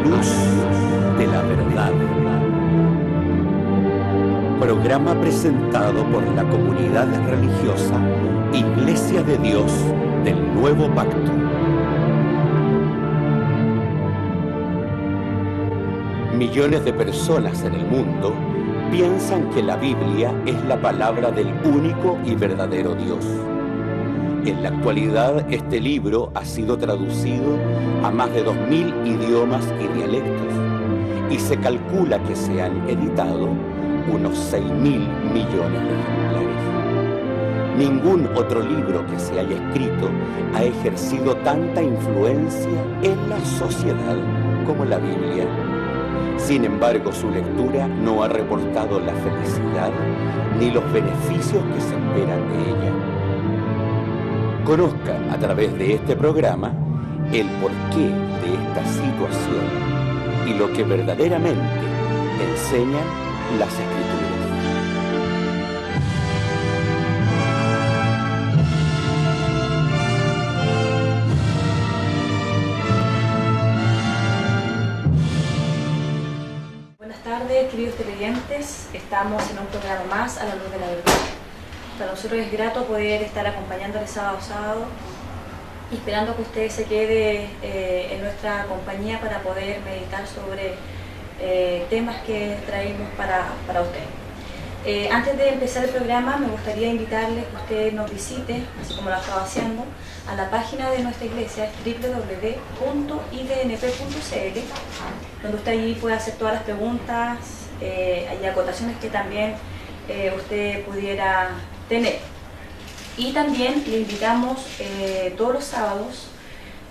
luz de la verdad. Programa presentado por la comunidad religiosa Iglesia de Dios del Nuevo Pacto. Millones de personas en el mundo piensan que la Biblia es la palabra del único y verdadero Dios. En la actualidad, este libro ha sido traducido a más de 2000 idiomas y dialectos, y se calcula que se han editado unos 6.000 millones de ejemplares. Ningún otro libro que se haya escrito ha ejercido tanta influencia en la sociedad como la Biblia. Sin embargo, su lectura no ha reportado la felicidad ni los beneficios que se esperan de ella. Conozca a través de este programa el porqué de esta situación y lo que verdaderamente enseñan las Escrituras. Buenas tardes, queridos televidentes. Estamos en un programa más a la luz de la verdad. Para nosotros es grato poder estar acompañándoles sábado a sábado y esperando que usted se quede en nuestra compañía para poder meditar sobre temas que traemos para usted. Antes de empezar el programa, me gustaría invitarles que usted nos visite, así como lo ha estado haciendo, a la página de nuestra iglesia, www.idnp.cl, donde usted allí puede hacer todas las preguntas y acotaciones que también usted pudiera tener. Y también le invitamos todos los sábados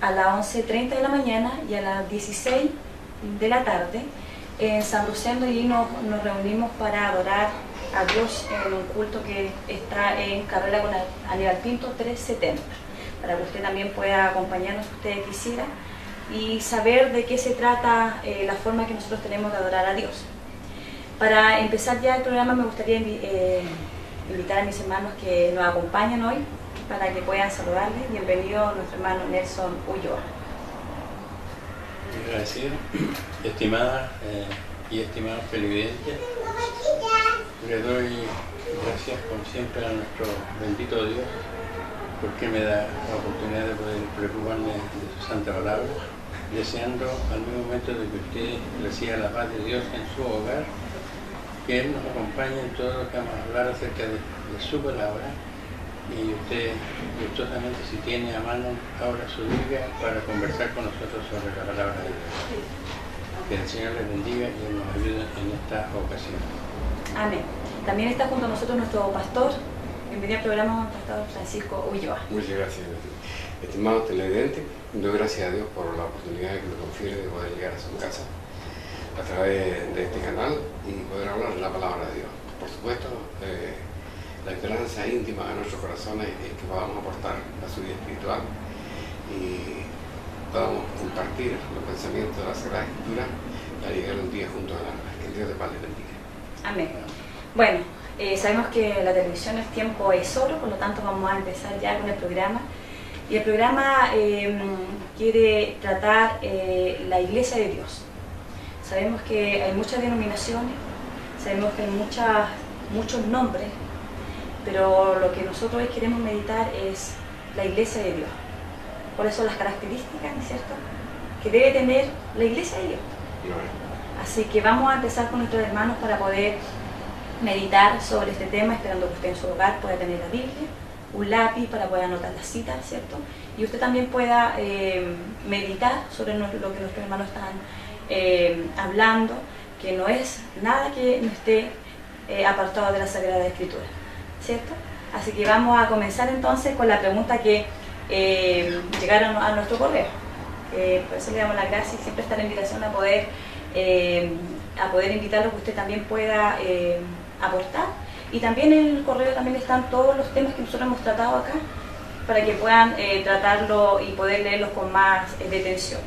a las 11:30 de la mañana y a las 16 de la tarde en San Rosendo, y nos reunimos para adorar a Dios en un culto que está en carrera con Aníbal Pinto 370, para que usted también pueda acompañarnos si usted quisiera y saber de qué se trata la forma que nosotros tenemos de adorar a Dios. Para empezar ya el programa, me gustaría invitar a mis hermanos que nos acompañan hoy para que puedan saludarles. Bienvenido nuestro hermano Nelson Ulloa. Agradecido, estimada y estimados televidentes, le doy gracias como siempre a nuestro bendito Dios, porque me da la oportunidad de poder preocuparme de su santa palabra, deseando al mismo momento de que usted reciba la paz de Dios en su hogar, que Él nos acompañe en todo lo que vamos a hablar acerca de su palabra, y usted gustosamente, si tiene a mano, abra su Biblia para conversar con nosotros sobre la palabra de Dios. Que el Señor les bendiga y nos ayude en esta ocasión. Amén. También está junto a nosotros nuestro pastor. Bienvenido al programa, Pastor Francisco Ulloa. Muchas gracias. Estimados televidentes, doy gracias a Dios por la oportunidad que me confiere de poder llegar a su casa a través de este canal y poder hablar de la palabra de Dios. Por supuesto, la esperanza íntima de nuestros corazones es que podamos aportar a su vida espiritual y podamos compartir los pensamientos de la Sagrada Escritura para llegar un día junto a que Dios de paz les bendiga. Amén. Bueno, sabemos que la televisión, el tiempo es oro, por lo tanto vamos a empezar ya con el programa. Y el programa quiere tratar la Iglesia de Dios. Sabemos que hay muchas denominaciones, sabemos que hay muchos nombres, pero lo que nosotros hoy queremos meditar es la Iglesia de Dios. ¿Cuáles son las características, ¿no es cierto?, que debe tener la Iglesia de Dios? Así que vamos a empezar con nuestros hermanos para poder meditar sobre este tema, esperando que usted en su hogar pueda tener la Biblia, un lápiz para poder anotar las citas, ¿cierto? Y usted también pueda meditar sobre lo que nuestros hermanos están hablando, que no es nada que no esté apartado de la Sagrada Escritura, ¿cierto? Así que vamos a comenzar entonces con la pregunta que llegaron a nuestro correo. Por eso le damos las gracias y siempre está la invitación a poder invitarlo, que usted también pueda aportar. Y también en el correo también están todos los temas que nosotros hemos tratado acá, para que puedan tratarlo y poder leerlos con más detención.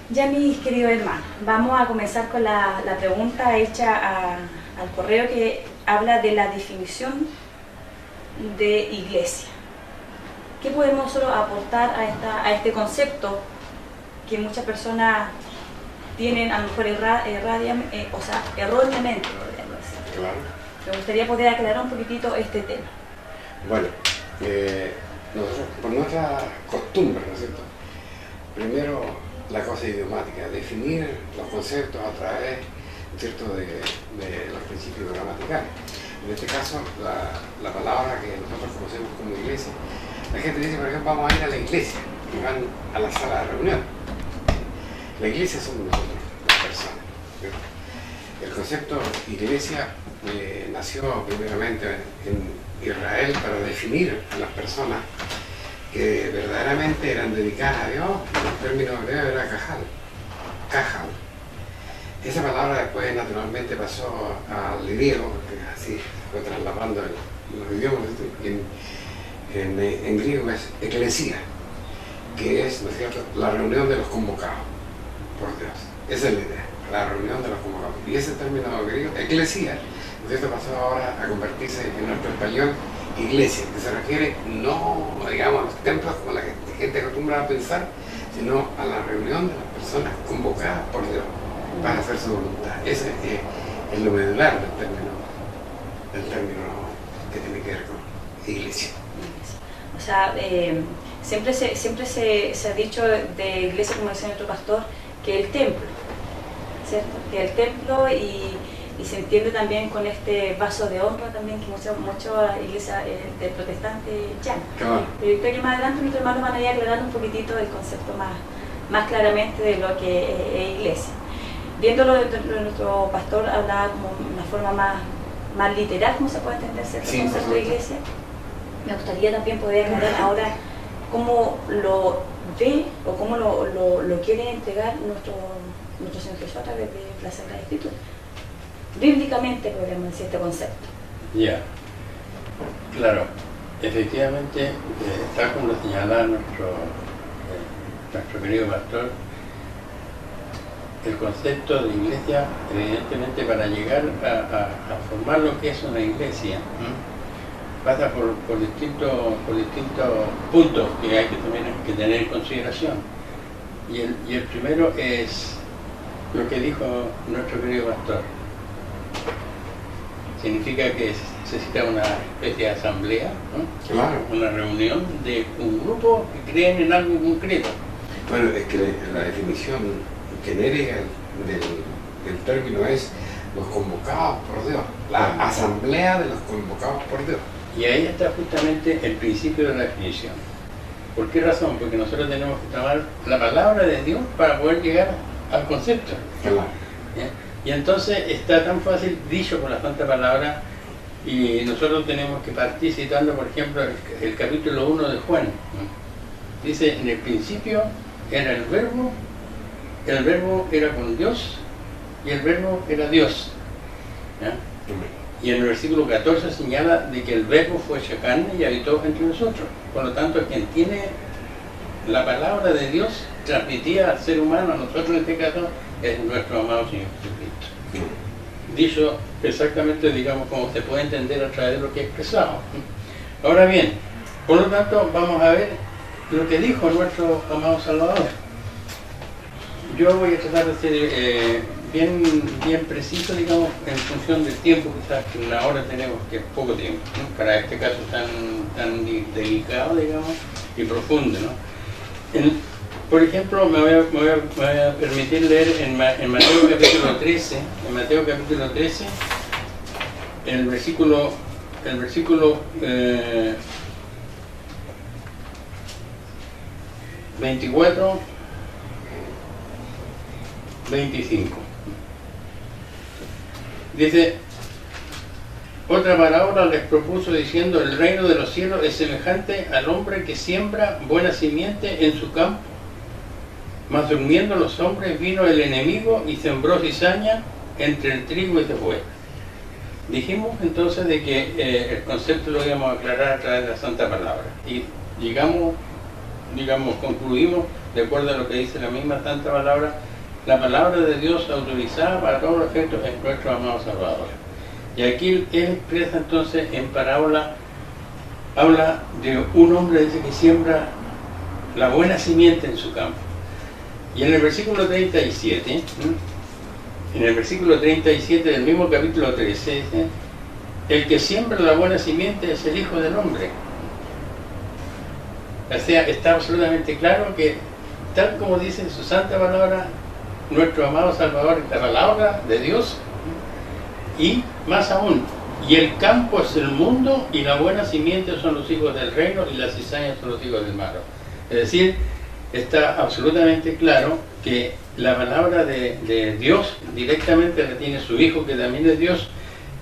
Ya, mis queridos hermanos, vamos a comenzar con la pregunta hecha al correo, que habla de la definición de iglesia. ¿Qué podemos nosotros aportar a este concepto que muchas personas tienen a lo mejor erróneamente, podríamos decir. Claro. Me gustaría poder aclarar un poquitito este tema. Bueno, nosotros, por nuestra costumbre, ¿no es cierto? Primero, la cosa idiomática, definir los conceptos a través, ¿no es cierto?, de los principios gramaticales. En este caso, la palabra que nosotros conocemos como iglesia, la gente dice, por ejemplo, vamos a ir a la iglesia, y van a la sala de reunión. La iglesia somos nosotros, las personas, ¿cierto? El concepto iglesia nació primeramente en Israel para definir a las personas que verdaderamente eran dedicadas a Dios. El término hebreo era cajal. Esa palabra después naturalmente pasó al griego, porque así se fue trasladando en los idiomas. En griego es eclesia, que es, ¿no es cierto?, la reunión de los convocados por Dios. Esa es la idea, la reunión de los convocados. Y ese término griego, eclesia, ¿no es cierto?, pasó ahora a convertirse en nuestro español iglesia, que se refiere no, digamos, a los templos como la gente acostumbra a pensar, sino a la reunión de las personas convocadas por Dios para hacer su voluntad. Ese es lo medular del término que tiene que ver con iglesia. O sea, siempre se ha dicho de iglesia, como decía nuestro pastor, que el templo, ¿cierto? Que el templo y se entiende también con este vaso de honra también que muchas iglesias de protestantes llaman. Claro. Pero yo creo que más adelante nuestros hermanos van a ir aclarando un poquitito el concepto más claramente de lo que es iglesia. Viéndolo de nuestro pastor hablaba como una forma más literal, ¿cómo se puede entender ese concepto de iglesia? Me gustaría también poder aclarar ahora cómo lo ve o cómo lo quiere entregar nuestro Señor Jesús a través de la Sagrada Escritura. Bíblicamente podríamos decir este concepto. Ya, claro, efectivamente, tal como lo señalaba nuestro querido pastor, el concepto de iglesia, evidentemente, para llegar a formar lo que es una iglesia, pasa por distintos puntos que hay que tener en consideración. Y el primero es lo que dijo nuestro querido pastor. Significa que se necesita una especie de asamblea, ¿no? Claro. Una reunión de un grupo que creen en algo concreto. Bueno, es que la definición genérica del término es los convocados por Dios, la asamblea de los convocados por Dios. Y ahí está justamente el principio de la definición. ¿Por qué razón? Porque nosotros tenemos que tomar la palabra de Dios para poder llegar al concepto. Claro. ¿Ya? Y entonces está tan fácil dicho por la Santa Palabra, y nosotros tenemos que partir citando, por ejemplo, el capítulo 1 de Juan. Dice, en el principio era el verbo era con Dios, y el verbo era Dios. ¿Ya? Y en el versículo 14 señala de que el verbo fue hecho carne y habitó entre nosotros. Por lo tanto, quien tiene la palabra de Dios transmitida al ser humano, a nosotros en este caso, es nuestro amado Señor Jesucristo. Dicho exactamente, digamos, como se puede entender a través de lo que he expresado. Ahora bien, por lo tanto, vamos a ver lo que dijo nuestro amado Salvador. Yo voy a tratar de ser bien preciso, digamos, en función del tiempo, quizás que ahora tenemos, que es poco tiempo, ¿no? Para este caso tan delicado, digamos, y profundo, ¿no? Por ejemplo, me voy a permitir leer en Mateo capítulo 13, el versículo 24, 25. Dice, otra parábola les propuso diciendo, el reino de los cielos es semejante al hombre que siembra buena simiente en su campo. Mas durmiendo los hombres vino el enemigo y sembró cizaña entre el trigo y se fue. Dijimos entonces de que el concepto lo íbamos a aclarar a través de la Santa Palabra. Y concluimos, de acuerdo a lo que dice la misma Santa Palabra, la palabra de Dios autorizada para todos los efectos es nuestro amado Salvador. Y aquí él expresa entonces en parábola, habla de un hombre dice, que siembra la buena simiente en su campo. Y en el versículo 37, en el versículo 37 del mismo capítulo 13, dice, el que siembra la buena simiente es el Hijo del Hombre. O sea, está absolutamente claro que, tal como dice su santa palabra, nuestro amado Salvador es la palabra de Dios, y más aún, y el campo es el mundo, y la buena simiente son los hijos del reino, y las cizañas son los hijos del malo. Es decir, está absolutamente claro que la palabra de Dios directamente la tiene su Hijo, que también es Dios,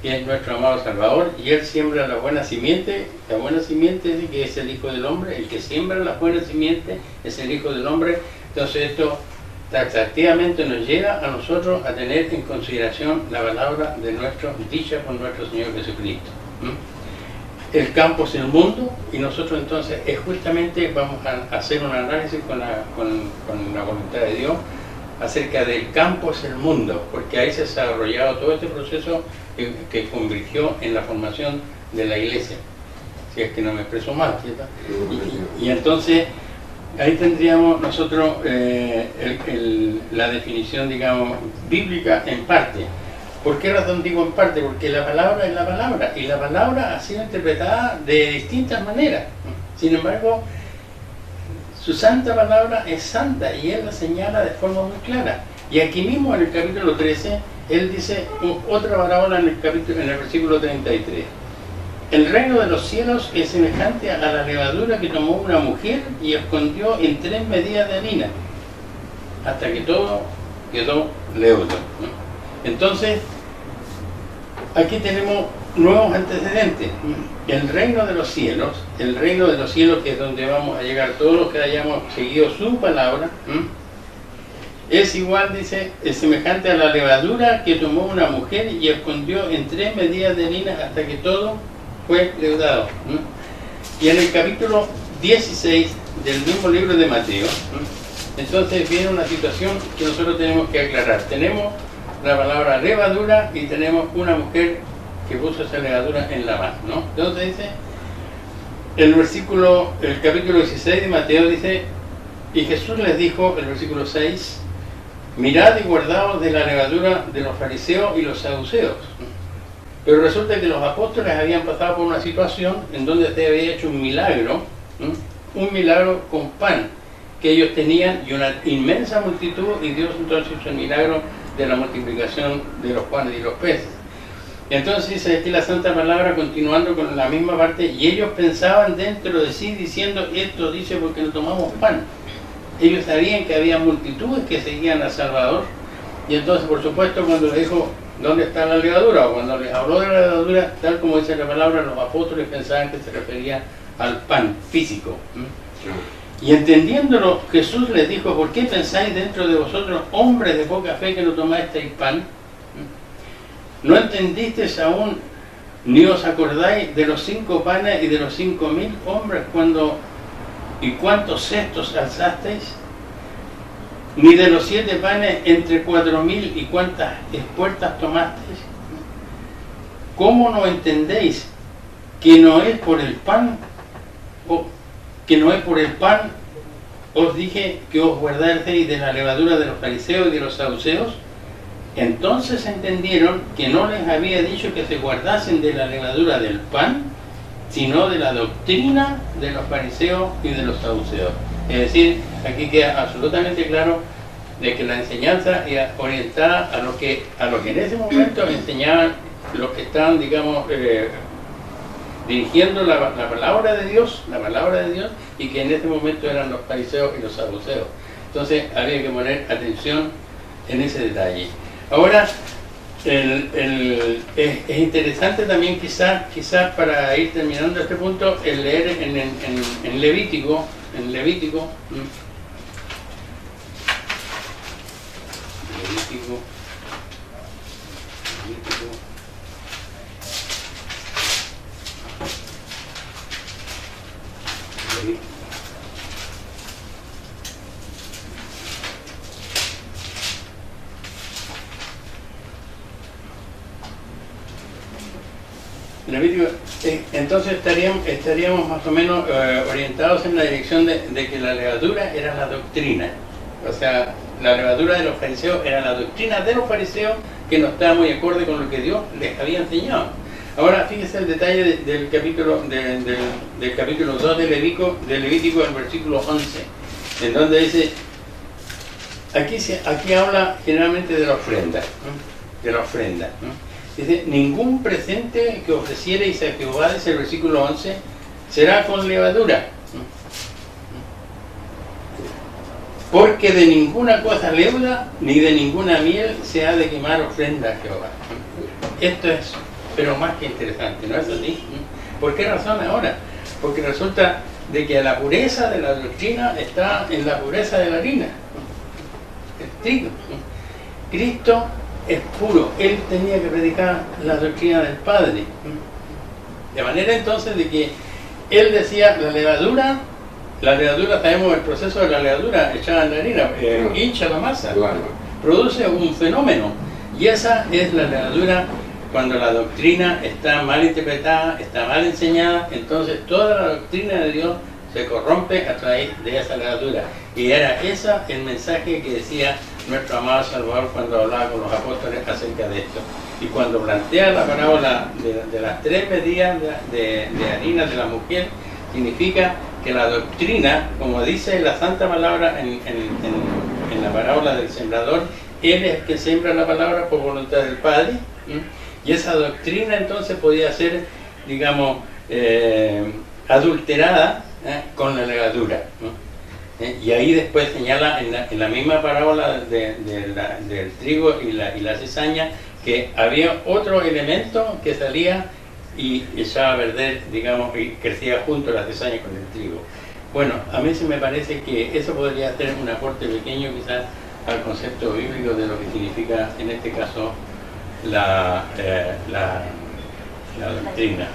que es nuestro amado Salvador, y Él siembra la buena simiente que es el Hijo del Hombre, el que siembra la buena simiente es el Hijo del Hombre. Entonces esto taxativamente nos lleva a nosotros a tener en consideración la palabra de dicha por nuestro Señor Jesucristo. El campo es el mundo, y nosotros entonces justamente vamos a hacer un análisis con la voluntad de Dios acerca del campo es el mundo, porque ahí se ha desarrollado todo este proceso que convirtió en la formación de la iglesia, si es que no me expreso mal, ¿cierto? Y entonces ahí tendríamos nosotros la definición, digamos, bíblica en parte. ¿Por qué razón digo en parte? Porque la palabra es la palabra, y la palabra ha sido interpretada de distintas maneras. Sin embargo, su santa palabra es santa, y Él la señala de forma muy clara. Y aquí mismo en el capítulo 13, Él dice otra parábola en el versículo 33. El reino de los cielos es semejante a la levadura que tomó una mujer y escondió en 3 medidas de harina, hasta que todo quedó leudo. Entonces, aquí tenemos nuevos antecedentes. El reino de los cielos que es donde vamos a llegar todos los que hayamos seguido su palabra, es igual, dice, es semejante a la levadura que tomó una mujer y escondió en 3 medidas de harina hasta que todo fue leudado. Y en el capítulo 16 del mismo libro de Mateo, entonces viene una situación que nosotros tenemos que aclarar. Tenemos la palabra levadura y tenemos una mujer que puso esa levadura en la mano, ¿no? Entonces dice, el capítulo 16 de Mateo dice, y Jesús les dijo, el versículo 6, mirad y guardaos de la levadura de los fariseos y los saduceos. Pero resulta que los apóstoles habían pasado por una situación en donde se había hecho un milagro con pan que ellos tenían, y una inmensa multitud, y Dios entonces hizo el milagro de la multiplicación de los panes y los peces. Entonces dice aquí la santa palabra, continuando con la misma parte, y ellos pensaban dentro de sí diciendo, esto dice porque no tomamos pan. Ellos sabían que había multitudes que seguían al Salvador, y entonces por supuesto cuando le dijo ¿dónde está la levadura? O cuando les habló de la levadura, tal como dice la palabra, los apóstoles pensaban que se refería al pan físico. Y entendiéndolo, Jesús les dijo, ¿por qué pensáis dentro de vosotros, hombres de poca fe, que no tomasteis pan? ¿No entendisteis aún, ni os acordáis de los 5 panes y de los 5.000 hombres y cuántos cestos alzasteis? Ni de los 7 panes entre 4.000 y cuántas espuertas tomasteis. ¿Cómo no entendéis que no es por el pan, os dije que os guardasteis de la levadura de los fariseos y de los saduceos? Entonces entendieron que no les había dicho que se guardasen de la levadura del pan, sino de la doctrina de los fariseos y de los saduceos. Es decir, aquí queda absolutamente claro de que la enseñanza era orientada a lo que en ese momento enseñaban los que estaban, digamos, dirigiendo la palabra de Dios, y que en ese momento eran los fariseos y los saduceos. Entonces había que poner atención en ese detalle. Ahora, es interesante también quizás para ir terminando este punto, el leer en Levítico, entonces estaríamos más o menos orientados en la dirección de que la levadura era la doctrina. O sea, la levadura de los fariseos era la doctrina de los fariseos que no estaba muy acorde con lo que Dios les había enseñado. Ahora fíjese el detalle del capítulo 2 de Levítico, el versículo 11, en donde dice, aquí habla generalmente de la ofrenda, ¿no? De la ofrenda, ¿no? Dice, ningún presente que ofreciereis a Jehová, dice el versículo 11, será con levadura, porque de ninguna cosa leuda ni de ninguna miel se ha de quemar ofrenda a Jehová. Esto es, pero más que interesante, ¿no es así? ¿Por qué razón ahora? Porque resulta de que la pureza de la doctrina está en la pureza de la harina, el trigo. Cristo es puro, Él tenía que predicar la doctrina del Padre. De manera entonces de que Él decía, la levadura, sabemos el proceso de la levadura echada en la harina, hincha la masa, produce un fenómeno, y esa es la levadura. Cuando la doctrina está mal interpretada, está mal enseñada, entonces toda la doctrina de Dios se corrompe a través de esa levadura. Y era ese el mensaje que decía nuestro amado Salvador cuando hablaba con los apóstoles acerca de esto. Y cuando plantea la parábola de las 3 medidas de harina de la mujer, significa que la doctrina, como dice la santa palabra en la parábola del sembrador, Él es el que siembra la palabra por voluntad del Padre, y esa doctrina entonces podía ser, digamos, adulterada con la levadura, ¿no? Y ahí después señala en la misma parábola del trigo y la cizaña que había otro elemento que salía y echaba a perder, digamos, y crecía junto la cizaña con el trigo. Bueno, a mí se me parece que eso podría ser un aporte pequeño quizás al concepto bíblico de lo que significa en este caso la doctrina,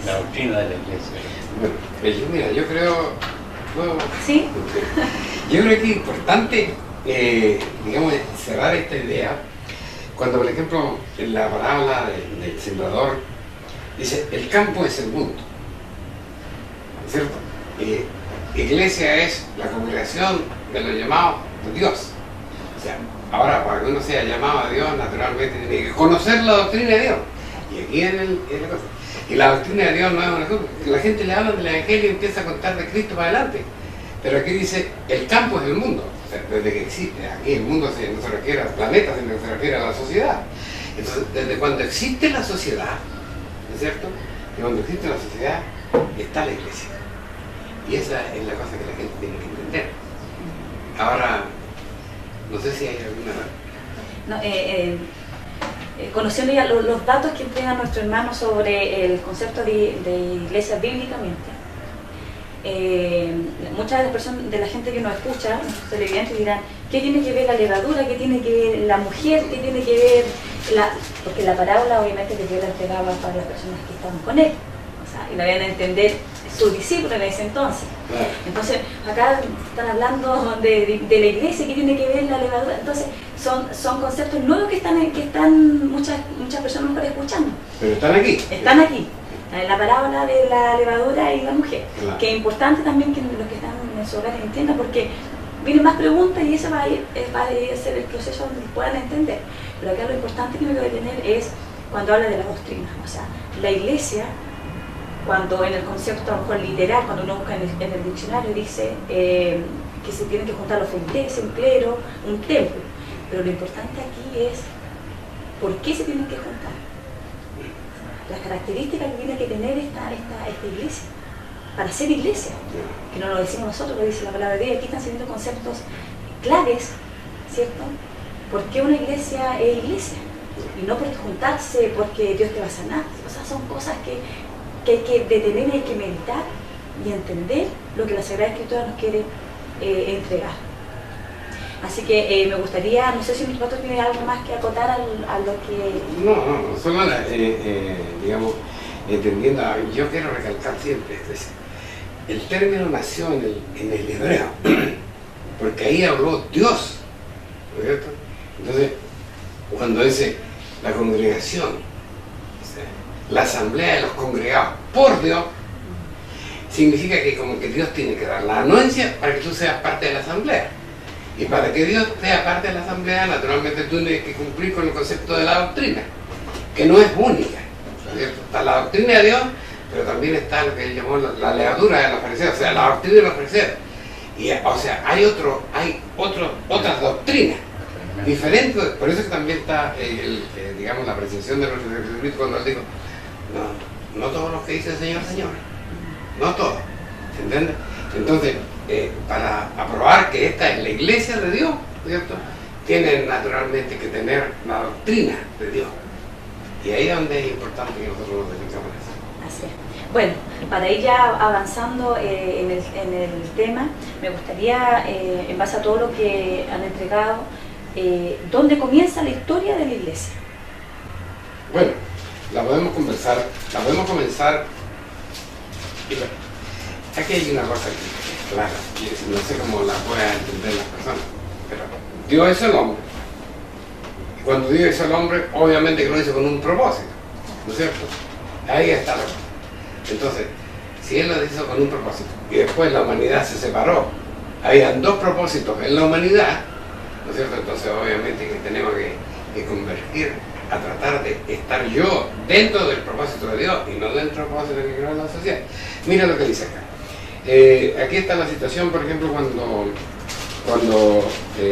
la doctrina de la Iglesia. Mira, yo creo, ¿sí? Yo creo que es importante, digamos, cerrar esta idea cuando, por ejemplo, en la parábola del sembrador dice, el campo es el mundo, ¿no es cierto? Iglesia es la congregación de los llamados de Dios. O sea, ahora, para que uno sea llamado a Dios, naturalmente tiene que conocer la doctrina de Dios. Y aquí es la cosa. Y la doctrina de Dios no es una cosa. La gente le habla del Evangelio y empieza a contar de Cristo para adelante. Pero aquí dice, el campo es el mundo. O sea, desde que existe, aquí el mundo no se refiere al planeta, sino que se refiere a la sociedad. Entonces, desde cuando existe la sociedad, ¿no es cierto? Y cuando existe la sociedad, está la Iglesia. Y esa es la cosa que la gente tiene que entender. Ahora, no sé si hay alguna... Conociendo ya los datos que entrega nuestro hermano sobre el concepto de iglesia bíblicamente, muchas de las personas, de la gente que nos escucha, nuestros televidentes dirán, ¿qué tiene que ver la levadura? ¿Qué tiene que ver la mujer? ¿Qué tiene que ver porque la parábola obviamente Dios la entregaba para las personas que estaban con él, o sea, y la habían a entender sus discípulos en ese entonces. Entonces, acá están hablando de la iglesia, que tiene que ver la levadura. Entonces, son conceptos nuevos que están muchas personas mejor escuchando. Pero están aquí. Están aquí. En la parábola de la levadura y la mujer. Claro. Que es importante también que los que están en su hogar entiendan, porque vienen más preguntas y ese va a ser el proceso donde puedan entender. Pero acá lo importante que me voy a detener es cuando habla de la doctrina. O sea, la iglesia, cuando en el concepto a lo mejor literal, cuando uno busca en el diccionario, dice que se tienen que juntar los feligreses, un clero, un templo. Pero lo importante aquí es por qué se tienen que juntar. Las características que tiene que tener esta iglesia, para ser iglesia, que no lo decimos nosotros, lo dice la palabra de Dios. Aquí están saliendo conceptos claves, ¿cierto? ¿Por qué una iglesia es iglesia? Y no porque juntarse, porque Dios te va a sanar. O sea, son cosas que hay que detener y hay que meditar y entender lo que la Sagrada Escritura nos quiere entregar. Así que me gustaría, no sé si mis patos tienen algo más que acotar a lo que... No, solo digamos, entendiendo, yo quiero recalcar siempre, el término nació en el hebreo, porque ahí habló Dios, ¿no es cierto? Entonces, cuando dice la congregación, la asamblea de los congregados por Dios, significa que como que Dios tiene que dar la anuencia para que tú seas parte de la asamblea. Y para que Dios sea parte de la asamblea, naturalmente tú tienes que cumplir con el concepto de la doctrina, que no es única, ¿cierto? Está la doctrina de Dios, pero también está lo que él llamó la levadura de los fariseos, o sea, la doctrina de los fariseos. Y, o sea, hay otras doctrinas diferentes, por eso que también está, digamos, la apreciación de nuestro Jesucristo cuando él dijo, no todos los que dicen Señor, Señor, no todos, ¿entiendes? Entonces, para aprobar que esta es la iglesia de Dios, ¿cierto? Tienen naturalmente que tener la doctrina de Dios. Y ahí es donde es importante que nosotros nos dedicamos a eso. Así es. Bueno, para ir ya avanzando en el tema, me gustaría, en base a todo lo que han entregado, ¿dónde comienza la historia de la iglesia? Bueno, la podemos comenzar. Aquí hay una cosa clara, y no sé cómo la puedan entender las personas, pero Dios es el hombre. Y cuando Dios es el hombre, obviamente que lo hizo con un propósito, ¿no es cierto? Ahí está la cosa. Entonces, si Él lo hizo con un propósito, y después la humanidad se separó, habían dos propósitos en la humanidad, ¿no es cierto? Entonces, obviamente que tenemos que convertir a tratar de estar yo dentro del propósito de Dios y no dentro del propósito que creó la sociedad. Mira lo que dice acá. Aquí está la situación, por ejemplo, cuando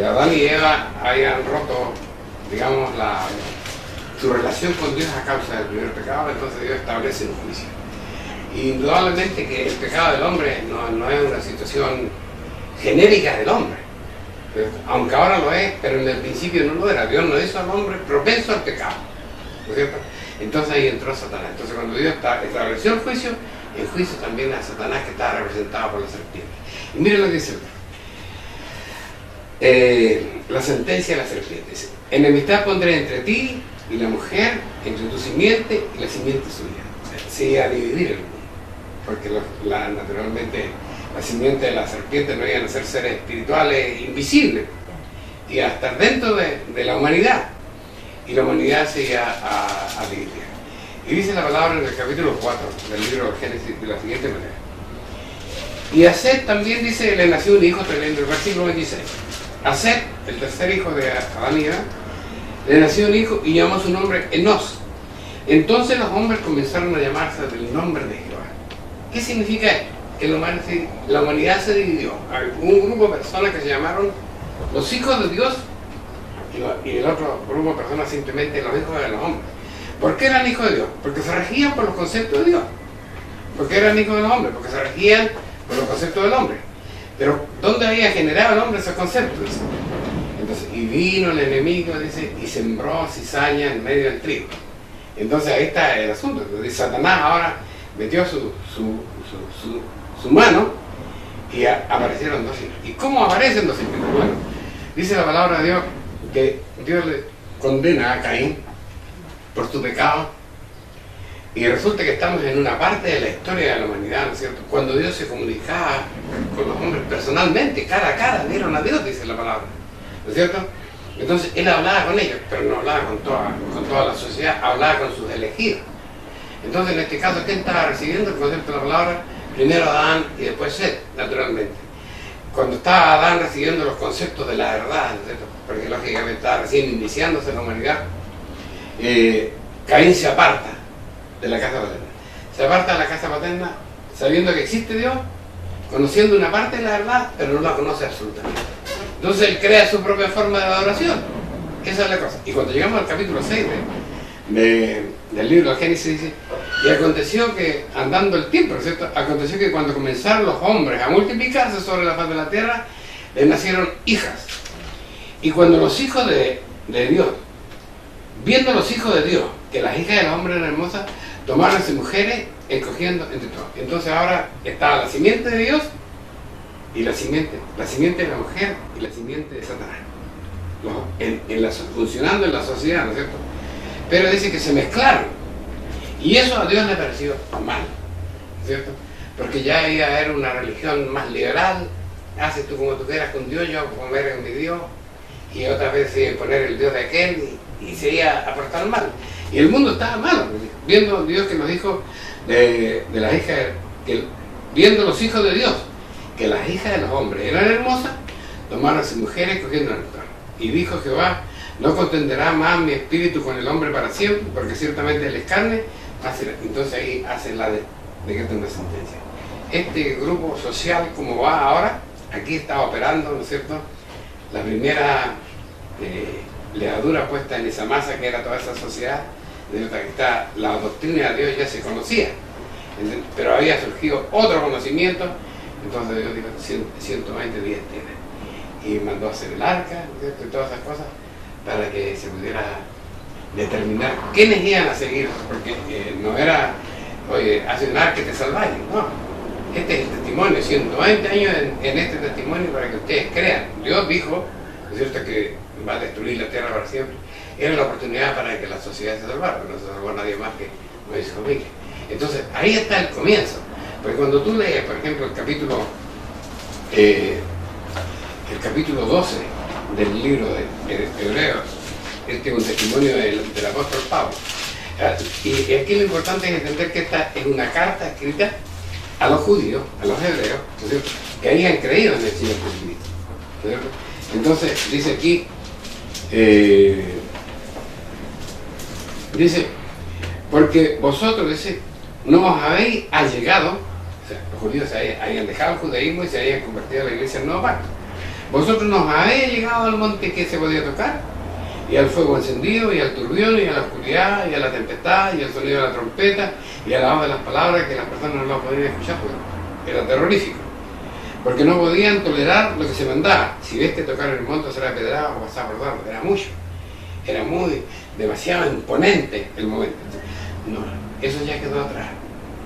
Adán y Eva hayan roto, digamos, su relación con Dios a causa del primer pecado, entonces Dios establece un juicio. Indudablemente que el pecado del hombre no es una situación genérica del hombre, aunque ahora lo es, pero en el principio no lo era. Dios no hizo al hombre propenso al pecado, ¿no es cierto? Entonces ahí entró Satanás. Entonces cuando Dios estableció el juicio también a Satanás, que estaba representado por la serpiente. Y miren lo que dice la sentencia de la serpiente. Dice, enemistad pondré entre ti y la mujer, entre tu simiente y la simiente suya. Se iba a dividir el mundo, porque naturalmente la simiente de la serpiente no iban a ser seres espirituales invisibles, iba a estar dentro de la humanidad, y la humanidad se iba a dividir. Y dice la palabra en el capítulo 4 del libro de Génesis de la siguiente manera. Y a Set también dice, le nació un hijo, tremendo, el versículo 26. A Set, el tercer hijo de Adán y Eva, le nació un hijo y llamó su nombre Enos. Entonces los hombres comenzaron a llamarse del nombre de Jehová. ¿Qué significa esto? Que la humanidad se dividió. Hay un grupo de personas que se llamaron los hijos de Dios y el otro grupo de personas simplemente los hijos de los hombres. ¿Por qué eran hijos de Dios? Porque se regían por los conceptos de Dios. ¿Por qué eran hijos de los hombres? Porque se regían por los conceptos del hombre. Pero ¿dónde había generado el hombre esos conceptos? Entonces, y vino el enemigo, dice, y sembró cizaña en medio del trigo. Entonces ahí está el asunto. Entonces, Satanás ahora metió su mano y aparecieron dos hijos. ¿Y cómo aparecen dos hijos? Bueno, dice la palabra de Dios que Dios le condena a Caín por su pecado, y resulta que estamos en una parte de la historia de la humanidad, ¿no es cierto? Cuando Dios se comunicaba con los hombres personalmente, cara a cara, vieron a Dios, dice la palabra, ¿no es cierto? Entonces Él hablaba con ellos, pero no hablaba con toda la sociedad, hablaba con sus elegidos. Entonces en este caso, ¿quién estaba recibiendo el concepto de la palabra? Primero Adán y después Set, naturalmente. Cuando estaba Adán recibiendo los conceptos de la verdad, ¿no es cierto? Porque lógicamente estaba recién iniciándose la humanidad, Caín se aparta de la casa paterna. Se aparta de la casa paterna sabiendo que existe Dios, conociendo una parte de la verdad, pero no la conoce absolutamente. Entonces él crea su propia forma de adoración. Esa es la cosa. Y cuando llegamos al capítulo 6 del libro de Génesis, dice, y aconteció que, andando el tiempo, ¿no es cierto? Aconteció que cuando comenzaron los hombres a multiplicarse sobre la faz de la tierra, les nacieron hijas. Y cuando los hijos de Dios, viendo los hijos de Dios, que las hijas de los hombres eran hermosas, tomaron a sus mujeres, escogiendo entre todos. Entonces ahora está la simiente de Dios y la simiente de la mujer y la simiente de Satanás, funcionando en la sociedad, ¿no es cierto? Pero dice que se mezclaron, y eso a Dios le pareció mal, ¿no es cierto? Porque ya iba a haber una religión más liberal, haces tú como tú quieras con Dios, yo como eres mi Dios, y otra vez se iba a poner el Dios de aquel, y se iba a portar mal. Y el mundo estaba malo, viendo Dios que nos dijo de las hijas, viendo los hijos de Dios, que las hijas de los hombres eran hermosas, tomaron a sus mujeres cogiendo el altar. Y dijo Jehová, no contenderá más mi espíritu con el hombre para siempre, porque ciertamente él es carne. Entonces ahí hace la decreta una sentencia. Este grupo social, como va ahora, aquí está operando, ¿no es cierto?, la primera levadura puesta en esa masa que era toda esa sociedad, de otra que está, la doctrina de Dios ya se conocía, pero había surgido otro conocimiento. Entonces Dios dijo, 120 días tiene, y mandó a hacer el arca, ¿no es cierto?, y todas esas cosas, para que se pudiera determinar quiénes iban a seguir, porque no era, oye, haz un arca y te salváis, no. Este es el testimonio, 120 años en este testimonio para que ustedes crean. Dios dijo, ¿no es cierto?, que va a destruir la tierra para siempre. Era la oportunidad para que la sociedad se salvara, no se salvó nadie más que Moisés y familia. Entonces, ahí está el comienzo. Porque cuando tú lees, por ejemplo, el capítulo 12 del libro de Hebreos, este es un testimonio del apóstol Pablo. Y aquí lo importante es entender que esta es una carta escrita a los judíos, a los hebreos, ¿no es cierto?, que habían creído en el Señor Jesucristo, ¿no es cierto? Entonces, dice aquí, dice, porque vosotros, dice, no os habéis allegado, o sea, los judíos se habían dejado el judaísmo y se habían convertido a la iglesia del nuevo pacto. Vosotros no os habéis llegado al monte que se podía tocar, y al fuego encendido, y al turbión, y a la oscuridad, y a la tempestad, y al sonido de la trompeta, y a la voz de las palabras que las personas no las podían escuchar, porque era terrorífico. Porque no podían tolerar lo que se mandaba. Si ves que tocar el monte será pedrado o pasar por donde, era mucho. Era demasiado imponente el momento. No, eso ya quedó atrás,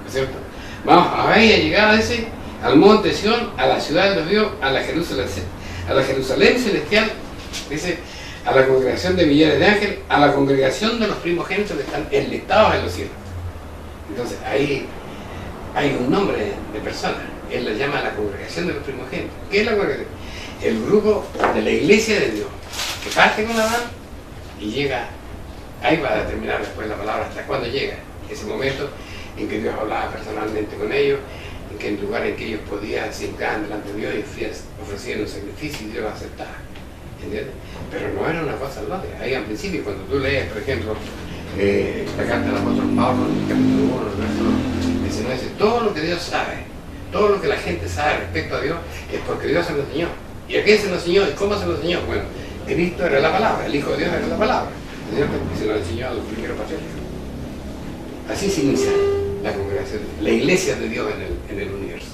¿no es cierto? Vamos, habéis llegado al monte Sión, a la ciudad de Dios, a la Jerusalén celestial, dice, a la congregación de millares de ángeles, a la congregación de los primogénitos que están enlistados en los cielos. Entonces ahí hay un nombre de personas. Él la llama la congregación de los primogénitos. ¿Qué es la congregación? El grupo de la iglesia de Dios, que parte con Adán y llega, ahí va a determinar después la palabra hasta cuándo llega, ese momento en que Dios hablaba personalmente con ellos, en que en lugar en que ellos podían sentar delante de Dios y ofrecían un sacrificio y Dios lo aceptaba, ¿entiendes? Pero no era una cosa lógica. Ahí al principio, cuando tú lees, por ejemplo, la carta del apóstol Pablo, en el capítulo 1, el verso 19, dice, todo lo que Dios sabe, todo lo que la gente sabe respecto a Dios es porque Dios se lo enseñó. ¿Y a quién se lo enseñó? ¿Y cómo se lo enseñó? Bueno, Cristo era la palabra, el Hijo de Dios era la palabra, ¿cierto? Y se lo enseñó a los primeros patriarcas. Así se inicia la congregación, la iglesia de Dios en el universo.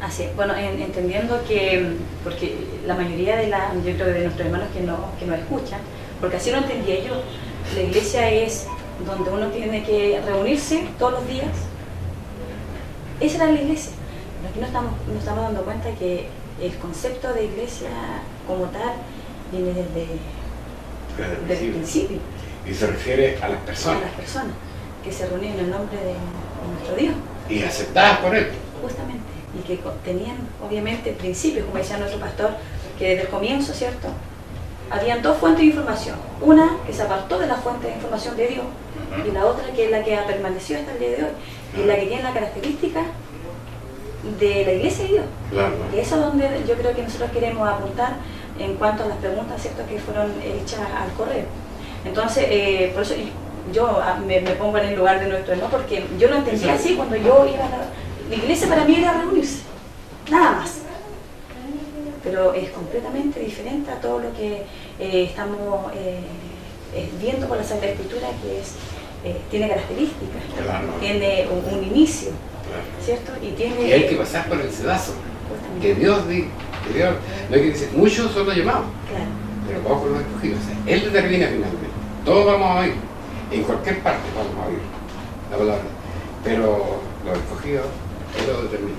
Así es. Bueno, entendiendo que, porque la mayoría yo creo de nuestros hermanos que nos escuchan, porque así lo entendía yo, la iglesia es donde uno tiene que reunirse todos los días. Esa era la iglesia. Pero aquí nos estamos dando cuenta que el concepto de iglesia como tal viene desde el principio. Y se refiere a las personas. A las personas que se reunían en el nombre de nuestro Dios. Y aceptadas por Él. Justamente. Y que tenían, obviamente, principios, como decía nuestro pastor, que desde el comienzo, ¿cierto?, habían dos fuentes de información. Una que se apartó de la fuente de información de Dios, y la otra que es la que ha permanecido hasta el día de hoy, y la que tiene la característica de la iglesia de Dios. Claro. Y eso es donde yo creo que nosotros queremos apuntar en cuanto a las preguntas, ¿cierto?, que fueron hechas al correo. Entonces, por eso yo me pongo en el lugar de nuestro hermano, porque yo lo entendía así cuando yo iba a la iglesia. Para mí era reunirse, nada más. Pero es completamente diferente a todo lo que estamos viendo con la Sagrada Escritura, que es, tiene características, claro, tiene un inicio, claro, ¿cierto? Y hay que pasar por el sedazo que Dios dice. No hay que decir, muchos son los llamados, claro, pero pocos los escogidos. O sea, Él determina finalmente. Todos vamos a oír, en cualquier parte vamos a oír la palabra, pero los escogidos, Él lo determina.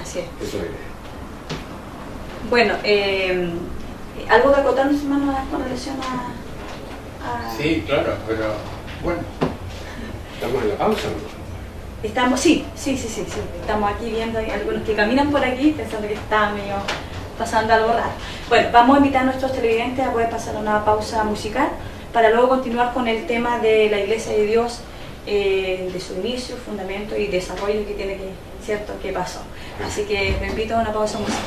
Así es. Eso es. Bueno, ¿algo que acotar, hermano, con relación a...? Sí, claro, pero bueno. ¿Estamos en la pausa, no? Estamos, sí. Estamos aquí viendo, hay algunos que caminan por aquí pensando que está medio pasando algo raro. Bueno, vamos a invitar a nuestros televidentes a poder pasar una pausa musical para luego continuar con el tema de la Iglesia de Dios, de su inicio, fundamento y desarrollo que tiene que pasó. Así que me invito a una pausa musical.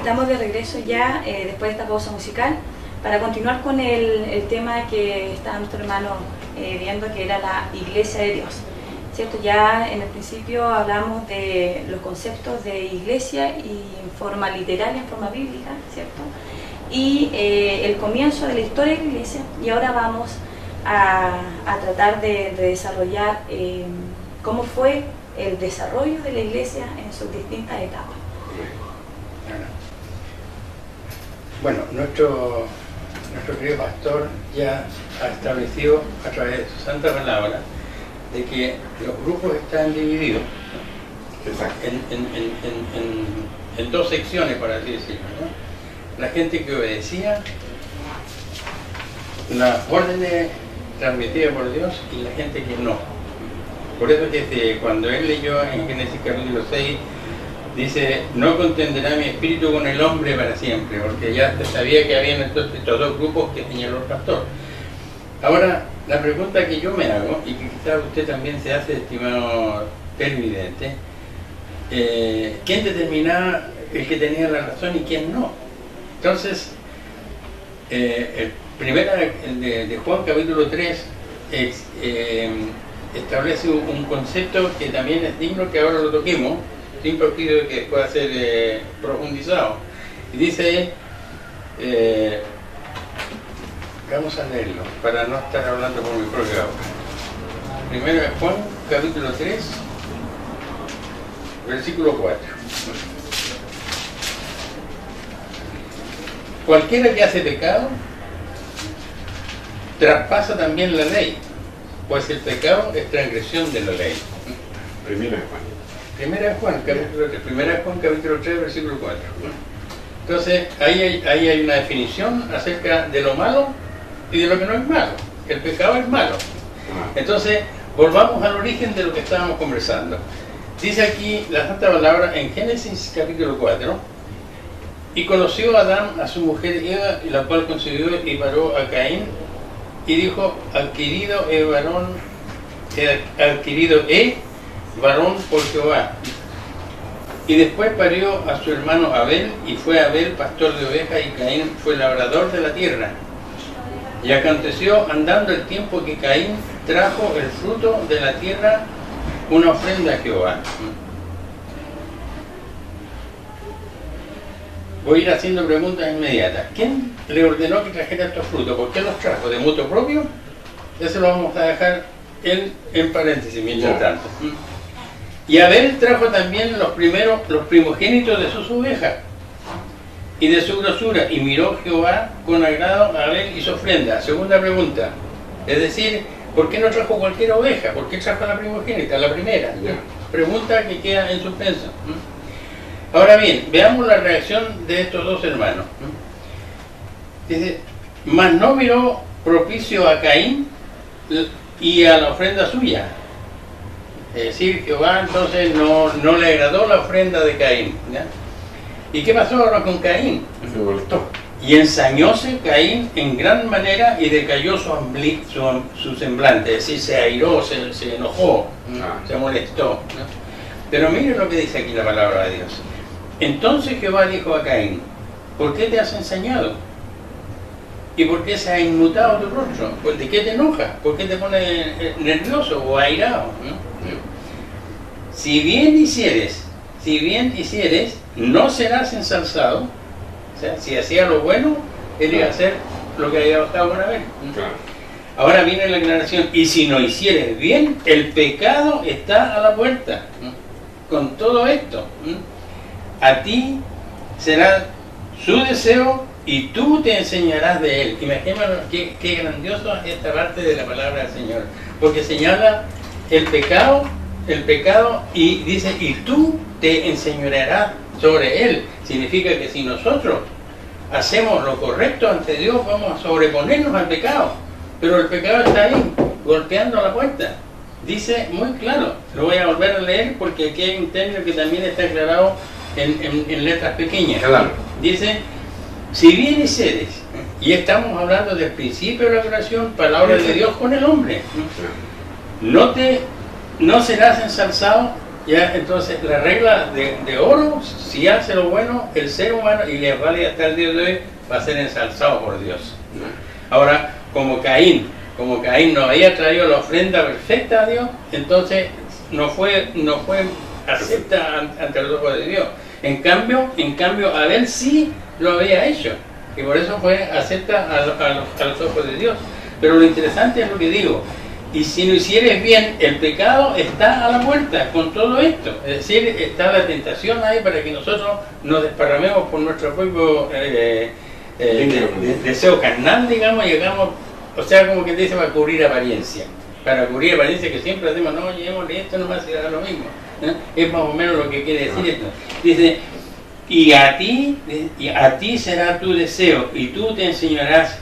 Estamos de regreso ya después de esta pausa musical para continuar con el tema que estaba nuestro hermano viendo, que era la Iglesia de Dios, ¿cierto? Ya en el principio hablamos de los conceptos de iglesia y en forma literal y en forma bíblica, ¿cierto? Y el comienzo de la historia de la iglesia, y ahora vamos a tratar de desarrollar cómo fue el desarrollo de la iglesia en sus distintas etapas. Bueno, nuestro querido pastor ya ha establecido a través de su santa palabra de que los grupos están divididos en dos secciones, por así decirlo, ¿no? La gente que obedecía las órdenes transmitidas por Dios y la gente que no. Por eso que cuando él leyó en Génesis capítulo 6, dice, no contenderá mi espíritu con el hombre para siempre, porque ya sabía que habían estos dos grupos que señaló el pastor. Ahora, la pregunta que yo me hago, y que quizás usted también se hace, estimado televidente, ¿quién determinaba el que tenía la razón y quién no? Entonces, el de Juan capítulo 3 establece un concepto que también es digno que ahora lo toquemos, sin perjuicio que pueda ser profundizado. Y dice, vamos a leerlo, para no estar hablando por mi propia boca. Primero es Juan, capítulo 3, versículo 4. Cualquiera que hace pecado, traspasa también la ley, pues el pecado es transgresión de la ley. Primera de Juan. Primera de Juan, capítulo 3, versículo 4. Entonces, ahí hay una definición acerca de lo malo y de lo que no es malo. El pecado es malo. Entonces, volvamos al origen de lo que estábamos conversando. Dice aquí la Santa Palabra en Génesis capítulo 4, y conoció Adán a su mujer Eva, la cual concibió y paró a Caín, y dijo, adquirido varón por Jehová. Y después parió a su hermano Abel, y fue Abel pastor de ovejas, y Caín fue labrador de la tierra. Y aconteció andando el tiempo que Caín trajo el fruto de la tierra, una ofrenda a Jehová. Voy a ir haciendo preguntas inmediatas. ¿Quién le ordenó que trajera estos frutos? ¿Por qué los trajo? ¿De mutuo propio? Eso lo vamos a dejar en paréntesis mientras tanto. Y Abel trajo también los primogénitos de sus ovejas y de su grosura, y miró Jehová con agrado a Abel y su ofrenda. Segunda pregunta, es decir, ¿por qué no trajo cualquier oveja? ¿Por qué trajo la primogénita, la primera? Pregunta que queda en suspenso. Ahora bien, veamos la reacción de estos dos hermanos. Dice, mas no miró propicio a Caín y a la ofrenda suya. Es decir, Jehová entonces no le agradó la ofrenda de Caín, ¿ya? ¿Y qué pasó ahora con Caín? Se molestó. Y ensañóse Caín en gran manera y decayó su semblante, es decir, se airó, se enojó, se molestó, ¿no? Pero mire lo que dice aquí la palabra de Dios. Entonces Jehová dijo a Caín, ¿por qué te has ensañado? ¿Y por qué se ha inmutado tu rostro? Pues, ¿de qué te enojas? ¿Por qué te pones nervioso o airado? ¿No? Si bien hicieres, no serás ensalzado. O sea, si hacía lo bueno, él iba a hacer lo que había bajado con Abel. Ahora viene la aclaración, y si no hicieres bien, el pecado está a la puerta. Con todo esto, a ti será su deseo y tú te enseñarás de él. Imagínate qué grandioso es esta parte de la palabra del Señor, porque señala el pecado y dice, y tú te enseñorearás sobre él. Significa que si nosotros hacemos lo correcto ante Dios, vamos a sobreponernos al pecado, pero el pecado está ahí, golpeando a la puerta. Dice muy claro, lo voy a volver a leer porque aquí hay un término que también está aclarado en letras pequeñas. Claro. Dice, si bien hicieres, y estamos hablando del principio de la oración, palabra de Dios con el hombre, no serás ensalzado. Ya, entonces la regla de oro, si hace lo bueno el ser humano y le vale hasta el día de hoy, va a ser ensalzado por Dios. Ahora, como Caín no había traído la ofrenda perfecta a Dios, entonces no fue acepta ante los ojos de Dios. En cambio Abel sí lo había hecho, y por eso fue acepta a los ojos de Dios. Pero lo interesante es lo que digo, y si no hicieres bien, el pecado está a la puerta con todo esto. Es decir, está la tentación ahí para que nosotros nos desparramemos por nuestro propio deseo carnal, digamos, y hagamos, o sea, como que dice, para cubrir apariencia. Para cubrir apariencia, que siempre hacemos, no, llevémosle esto, nomás será lo mismo. Es más o menos lo que quiere decir esto. Dice, y a ti será tu deseo, y tú te enseñarás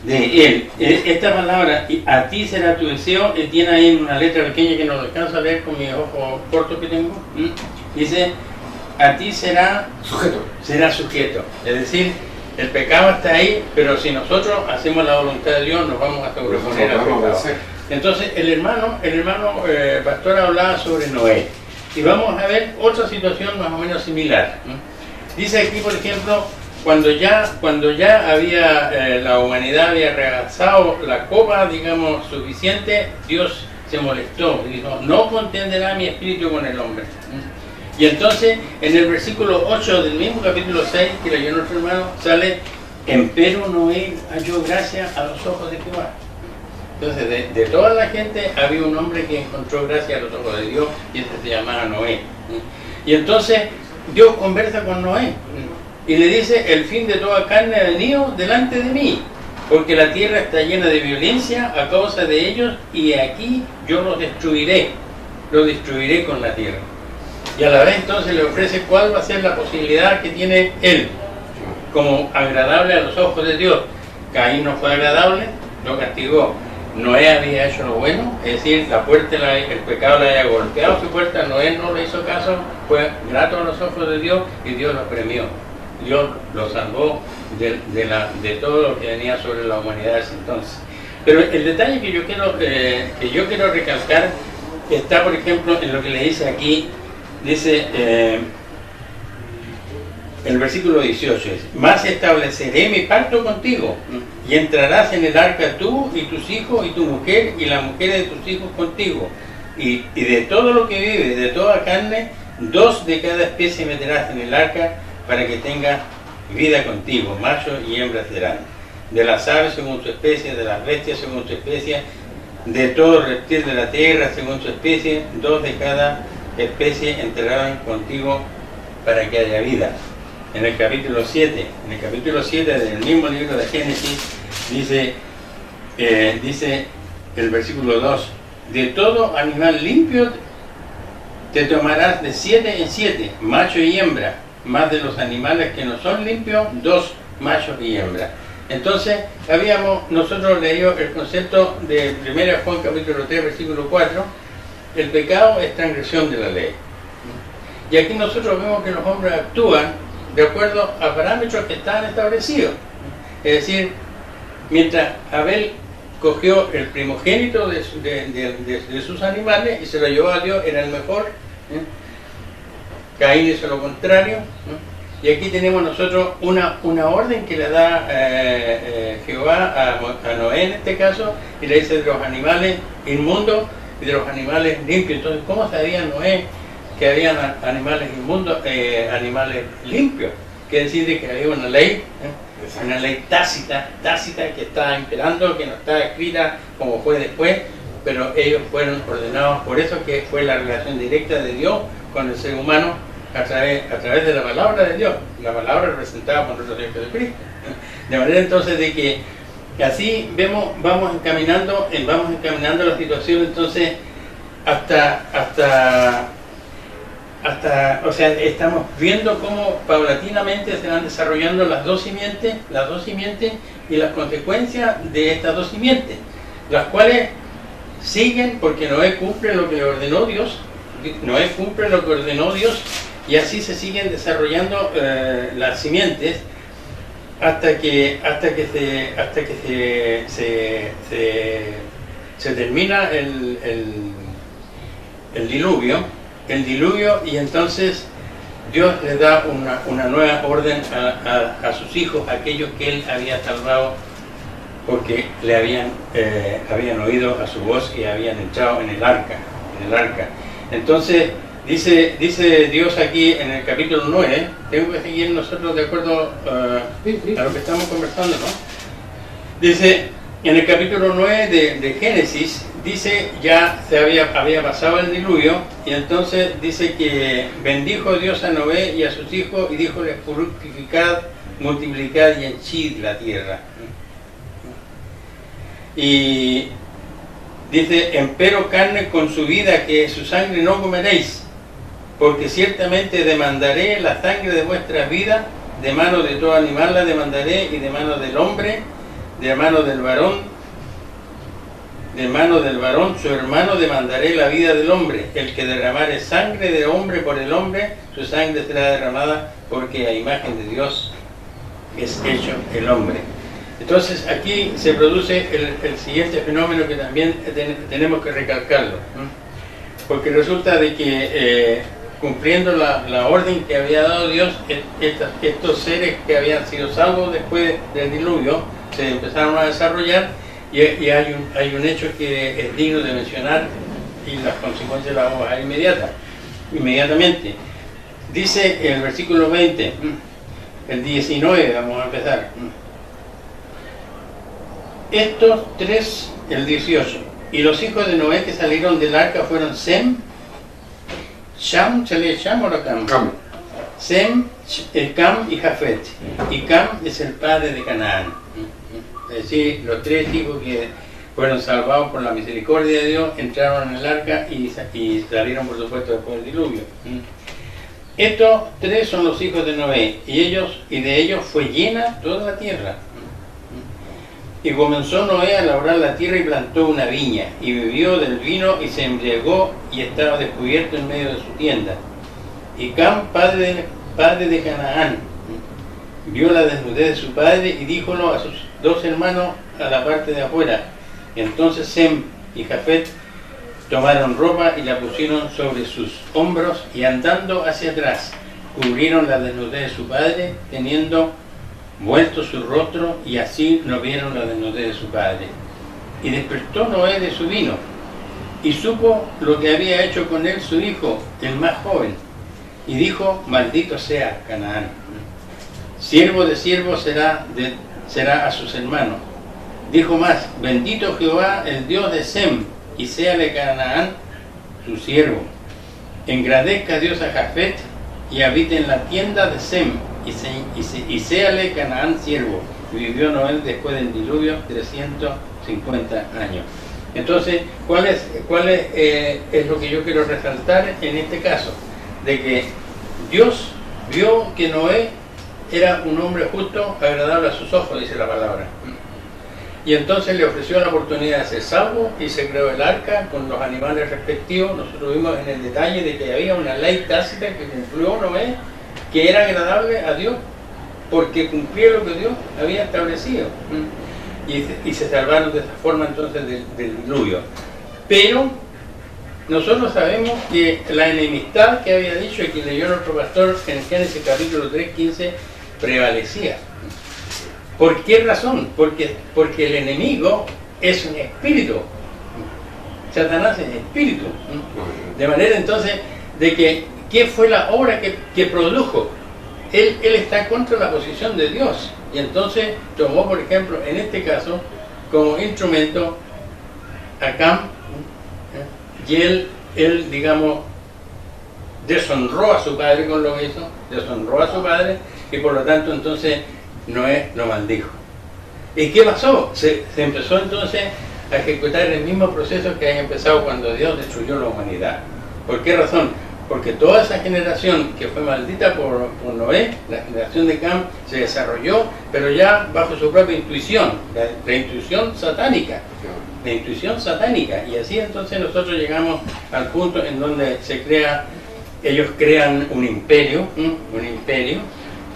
de él. Esta palabra, a ti será tu deseo, tiene ahí una letra pequeña que no lo alcanzo a leer con mis ojos cortos que tengo. Dice, a ti será sujeto. Es decir, el pecado está ahí, pero si nosotros hacemos la voluntad de Dios, nos vamos a sobreponer al pecado. Entonces, el hermano pastor hablaba sobre Noé. Y vamos a ver otra situación más o menos similar. Dice aquí, por ejemplo, cuando ya había la humanidad había rebasado la copa, digamos, suficiente, Dios se molestó y dijo, no contenderá mi espíritu con el hombre. Y entonces en el versículo 8 del mismo capítulo 6 que leyó nuestro hermano sale, empero Noé halló gracia a los ojos de Jehová. Entonces de toda la gente había un hombre que encontró gracia a los ojos de Dios, y este se llamaba Noé. Y entonces Dios conversa con Noé y le dice, el fin de toda carne ha venido delante de mí, porque la tierra está llena de violencia a causa de ellos, y aquí yo los destruiré con la tierra. Y a la vez entonces le ofrece cuál va a ser la posibilidad que tiene él como agradable a los ojos de Dios. Caín no fue agradable, lo castigó. Noé había hecho lo bueno, es decir, el pecado le había golpeado su puerta, Noé no le hizo caso, fue grato a los ojos de Dios y Dios lo premió. Dios lo salvó de todo lo que venía sobre la humanidad de ese entonces. Pero el detalle que yo quiero recalcar está, por ejemplo, en lo que le dice aquí, dice el versículo 18, es: más estableceré mi pacto contigo, y entrarás en el arca tú y tus hijos y tu mujer y la mujer de tus hijos contigo, y de todo lo que vive, de toda carne, 2 de cada especie meterás en el arca para que tenga vida contigo, macho y hembra serán. De las aves según su especie, de las bestias según su especie, de todo reptil de la tierra según su especie, 2 de cada especie entrarán contigo para que haya vida. En el capítulo 7 del mismo libro de Génesis, dice el versículo 2: de todo animal limpio te tomarás de 7 en 7, macho y hembra, más de los animales que no son limpios, 2 machos y hembra. Entonces, nosotros leído el concepto de 1 Juan capítulo 3, versículo 4, el pecado es transgresión de la ley. Y aquí nosotros vemos que los hombres actúan de acuerdo a parámetros que están establecidos. Es decir, mientras Abel cogió el primogénito de sus animales y se lo llevó a Dios, era el mejor. Caín hizo lo contrario. Y aquí tenemos nosotros una orden que le da Jehová a Noé en este caso, y le dice de los animales inmundos y de los animales limpios. Entonces, ¿cómo sabía Noé que habían animales inmundos, animales limpios? Quiere decir que había una ley tácita que estaba imperando, que no estaba escrita como fue después, pero ellos fueron ordenados. Por eso que fue la relación directa de Dios con el ser humano a través de la palabra de Dios, la palabra representada por nuestro Dios Jesucristo. De manera entonces de que así vamos encaminando la situación, entonces o sea, estamos viendo cómo paulatinamente se van desarrollando las dos simientes y las consecuencias de estas 2 simientes, las cuales siguen porque Noé cumple lo que le ordenó Dios, y así se siguen desarrollando las simientes hasta que se termina el diluvio, y entonces Dios le da una nueva orden a sus hijos, aquellos que Él había salvado porque le habían oído a su voz y habían entrado en el arca. Entonces dice Dios aquí en el capítulo 9, tengo que seguir nosotros de acuerdo a lo que estamos conversando, ¿no? Dice en el capítulo 9 de Génesis, dice ya había pasado el diluvio, y entonces dice que bendijo Dios a Noé y a sus hijos y díjoles: fructificad, multiplicad y henchid la tierra. Y dice: empero carne con su vida, que su sangre no comeréis, porque ciertamente demandaré la sangre de vuestras vidas, de mano de todo animal la demandaré, y de mano del hombre, de mano del varón su hermano demandaré la vida del hombre. El que derramare sangre de hombre por el hombre, su sangre será derramada, porque a imagen de Dios es hecho el hombre. Entonces aquí se produce el siguiente fenómeno que también tenemos que recalcarlo, porque resulta de que cumpliendo la orden que había dado Dios, estos seres que habían sido salvos después del diluvio se empezaron a desarrollar, y hay un hecho que es digno de mencionar, y las consecuencias las vamos a ver inmediatamente. Dice el versículo 20, el 19, vamos a empezar. Estos 3, el 18, y los hijos de Noé que salieron del arca fueron Sem, Sham, ¿se lee Sham o Cam? Cam. Sem, Cam y Jafet. Y Cam es el padre de Canaán. Es decir, los 3 hijos que fueron salvados por la misericordia de Dios entraron en el arca y salieron, por supuesto, después del diluvio. Estos 3 son los hijos de Noé, y de ellos fue llena toda la tierra. Y comenzó Noé a labrar la tierra y plantó una viña, y bebió del vino y se embriagó, y estaba descubierto en medio de su tienda. Y Cam, padre de Canaán, vio la desnudez de su padre y díjolo a sus dos hermanos a la parte de afuera. Entonces Sem y Jafet tomaron ropa y la pusieron sobre sus hombros y andando hacia atrás cubrieron la desnudez de su padre, teniendo vuelto su rostro, y así no vieron la desnudez de su padre. Y despertó Noé de su vino y supo lo que había hecho con él su hijo, el más joven, y dijo: maldito sea Canaán, siervo de siervos será a sus hermanos. Dijo más: bendito Jehová, el Dios de Sem, y séale Canaán su siervo. Engrandezca Dios a Jafet y habite en la tienda de Sem, y séale Canaán siervo. Y vivió Noé después del diluvio 350 años. Entonces, ¿cuál es lo que yo quiero resaltar en este caso? De que Dios vio que Noé era un hombre justo, agradable a sus ojos, dice la palabra. Y entonces le ofreció la oportunidad de ser salvo y se creó el arca con los animales respectivos. Nosotros vimos en el detalle de que había una ley tácita que cumplió Noé, que era agradable a Dios, porque cumplía lo que Dios había establecido. Y se salvaron de esa forma entonces del diluvio. Pero nosotros sabemos que la enemistad que había dicho y que leyó nuestro pastor en Génesis capítulo 3:15 prevalecía. ¿Por qué razón? Porque el enemigo es un espíritu. Satanás es espíritu. De manera entonces de que ¿qué fue la obra que produjo? Él está contra la posición de Dios. Y entonces tomó, por ejemplo, en este caso, como instrumento a Cam, y él, digamos, deshonró a su padre con lo que hizo, deshonró a su padre, y por lo tanto entonces Noé lo maldijo. ¿Y qué pasó? Se empezó entonces a ejecutar el mismo proceso que había empezado cuando Dios destruyó la humanidad. ¿Por qué razón? Porque toda esa generación que fue maldita por Noé, la generación de Cam, se desarrolló, pero ya bajo su propia intuición, la intuición satánica. La intuición satánica. Y así entonces nosotros llegamos al punto en donde ellos crean un imperio,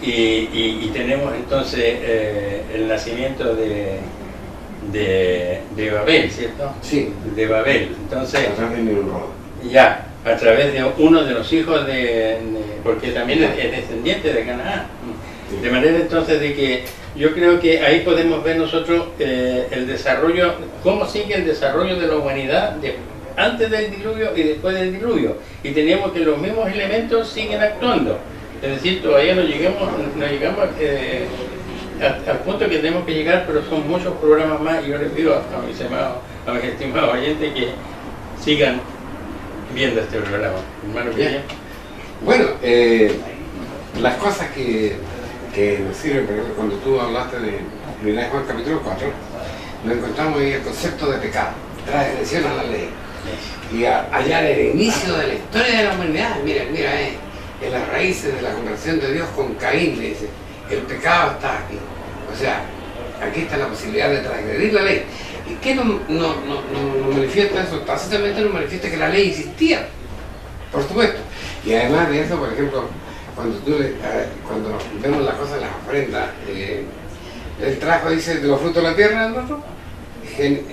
y tenemos entonces el nacimiento de Babel, ¿cierto? Sí. De Babel. Entonces, ya. A través de uno de los hijos porque también es descendiente de Canaán. De manera entonces de que yo creo que ahí podemos ver nosotros el desarrollo, cómo sigue el desarrollo de la humanidad antes del diluvio y después del diluvio. Y tenemos que los mismos elementos siguen actuando. Es decir, todavía no llegamos al punto que tenemos que llegar, pero son muchos programas más, y yo les pido a mis estimados oyentes que sigan viendo este programa. Hermano, bien. Bueno, las cosas que nos sirven, por ejemplo, cuando tú hablaste de 1 Juan capítulo 4, nos encontramos ahí el concepto de pecado, transgresión a la ley. Y allá en el inicio de la historia de la humanidad, mira, en las raíces de la conversión de Dios con Caín, le dice, el pecado está aquí. O sea, aquí está la posibilidad de transgredir la ley. ¿Y qué no manifiesta eso? Tácitamente nos manifiesta que la ley existía, por supuesto. Y además de eso, por ejemplo, cuando vemos la cosa de las ofrendas, el trajo dice de los frutos de la tierra, ¿no?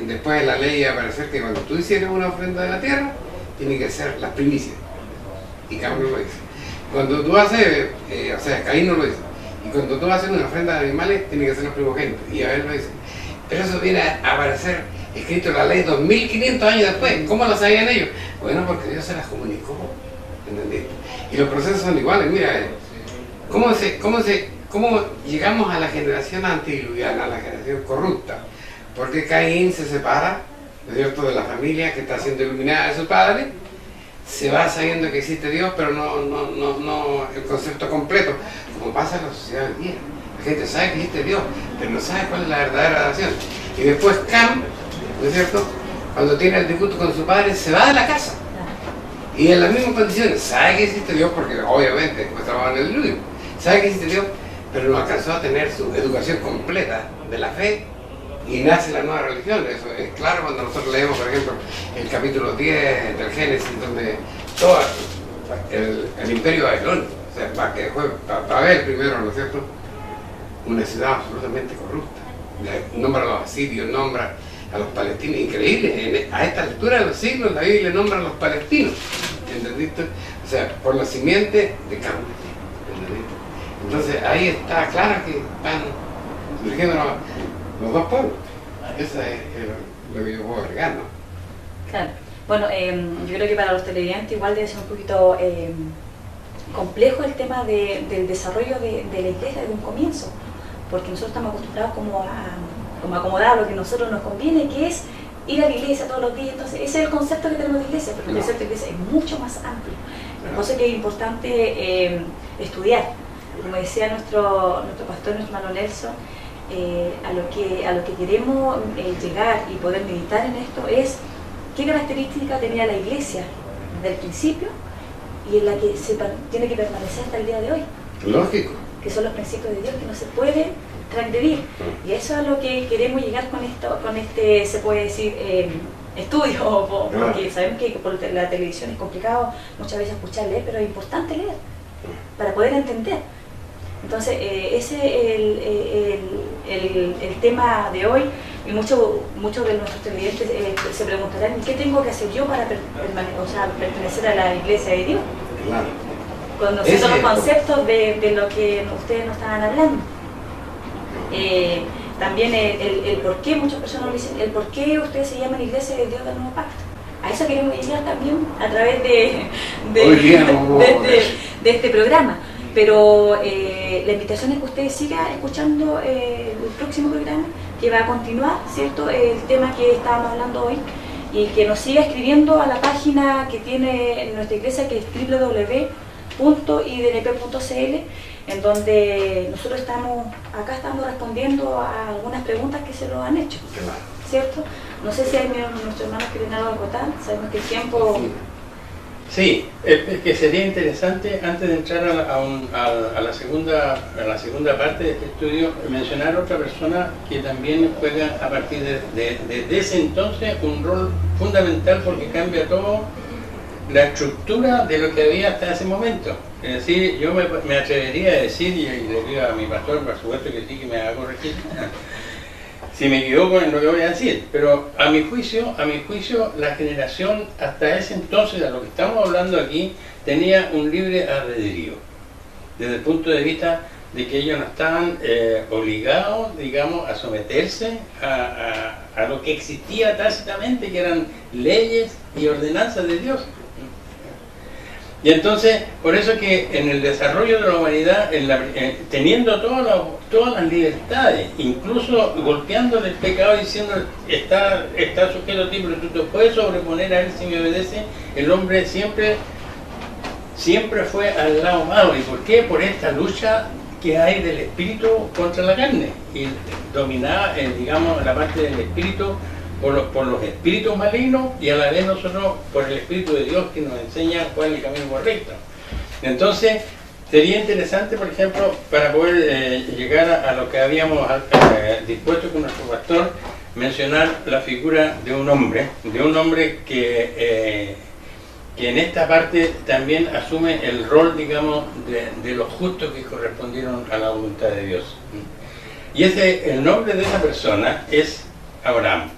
Después de la ley va a aparecer que cuando tú hicieras una ofrenda de la tierra, tiene que ser las primicias. Y Caín no lo dice. Cuando tú haces, o sea, Caín no lo dice. Y cuando tú haces una ofrenda de animales, tiene que ser los primogénitos. Y Abel lo dice. Pero eso viene a aparecer escrito en la ley 2500 años después. ¿Cómo lo sabían ellos? Bueno, porque Dios se las comunicó. ¿Entendés? Y los procesos son iguales. Mira, ¿cómo llegamos a la generación antidiluviana, a la generación corrupta? Porque Caín se separa, ¿no es cierto?, de la familia que está siendo iluminada de su padre. Se va sabiendo que existe Dios, pero no el concepto completo, como pasa en la sociedad hoy día. La gente sabe que existe Dios, pero no sabe cuál es la verdadera relación. Y después Cam, ¿no es cierto?, cuando tiene el disgusto con su padre, se va de la casa. Y en las mismas condiciones, sabe que existe Dios, porque obviamente estaba en el diluvio, sabe que existe Dios, pero no alcanzó a tener su educación completa de la fe, y nace la nueva religión. Eso es claro cuando nosotros leemos, por ejemplo, el capítulo 10 del Génesis, donde todo el imperio babilónico, o sea, que fue Babel primero, ¿no es cierto?, una ciudad absolutamente corrupta. Nombra a los asirios, nombra a los palestinos, increíble. A esta altura de los siglos la Biblia nombra a los palestinos, ¿entendiste? O sea, por la simiente de carne, ¿entendiste? Entonces ahí está claro que están surgiendo los dos pueblos. Eso es lo que yo puedo agregar, ¿no? Claro. Bueno, yo creo que para los televidentes igual debe ser un poquito complejo el tema del desarrollo de la iglesia desde un comienzo, porque nosotros estamos acostumbrados como a acomodar lo que a nosotros nos conviene, que es ir a la iglesia todos los días. Entonces ese es el concepto que tenemos de iglesia, pero el concepto de iglesia es mucho más amplio. Por eso es que es importante estudiar. Como decía nuestro pastor, nuestro hermano Nelson, a lo que queremos llegar y poder meditar en esto es qué características tenía la iglesia desde el principio y en la que tiene que permanecer hasta el día de hoy. Lógico. Que son los principios de Dios que no se pueden transgredir. Y eso es a lo que queremos llegar con este, se puede decir, estudio, porque sabemos que por la televisión es complicado muchas veces escuchar, leer, pero es importante leer para poder entender. Entonces, ese es el tema de hoy, y muchos de nuestros televidentes se preguntarán, ¿qué tengo que hacer yo para pertenecer a la iglesia de Dios? Claro. Conociendo los conceptos de lo que ustedes nos estaban hablando. También el por qué, muchas personas dicen, el por qué ustedes se llaman Iglesia de Dios del Nuevo Pacto. A eso queremos llegar también a través de este programa. Pero la invitación es que ustedes sigan escuchando el próximo programa, que va a continuar, ¿cierto?, el tema que estábamos hablando hoy, y que nos siga escribiendo a la página que tiene nuestra iglesia, que es www.idnp.cl, en donde nosotros estamos respondiendo a algunas preguntas que se lo han hecho, ¿cierto? No sé si hay nuestros hermanos que tienen algo a acotar, sabemos que el tiempo... Sí, es que sería interesante, antes de entrar a la segunda parte de este estudio, mencionar a otra persona que también juega a partir de ese entonces un rol fundamental, porque cambia todo la estructura de lo que había hasta ese momento. Es decir, yo me atrevería a decir, y le digo a mi pastor, por supuesto que sí, que me haga corregir si me equivoco en lo que voy a decir, pero a mi juicio, la generación hasta ese entonces, a lo que estamos hablando aquí, tenía un libre albedrío, desde el punto de vista de que ellos no estaban obligados, digamos, a someterse a lo que existía tácitamente, que eran leyes y ordenanzas de Dios. Y entonces, por eso que en el desarrollo de la humanidad, teniendo todas las libertades, incluso golpeándole el pecado diciendo, está sujeto a ti, pero tú te puedes sobreponer a él si me obedece, el hombre siempre fue al lado malo. ¿Y por qué? Por esta lucha que hay del espíritu contra la carne, y dominada, digamos, la parte del espíritu por los espíritus malignos, y a la vez nosotros por el Espíritu de Dios, que nos enseña cuál es el camino correcto. Entonces sería interesante, por ejemplo, para poder llegar a lo que habíamos dispuesto con nuestro pastor, mencionar la figura de un hombre que en esta parte también asume el rol, digamos, de los justos que correspondieron a la voluntad de Dios. Y el nombre de esa persona es Abraham,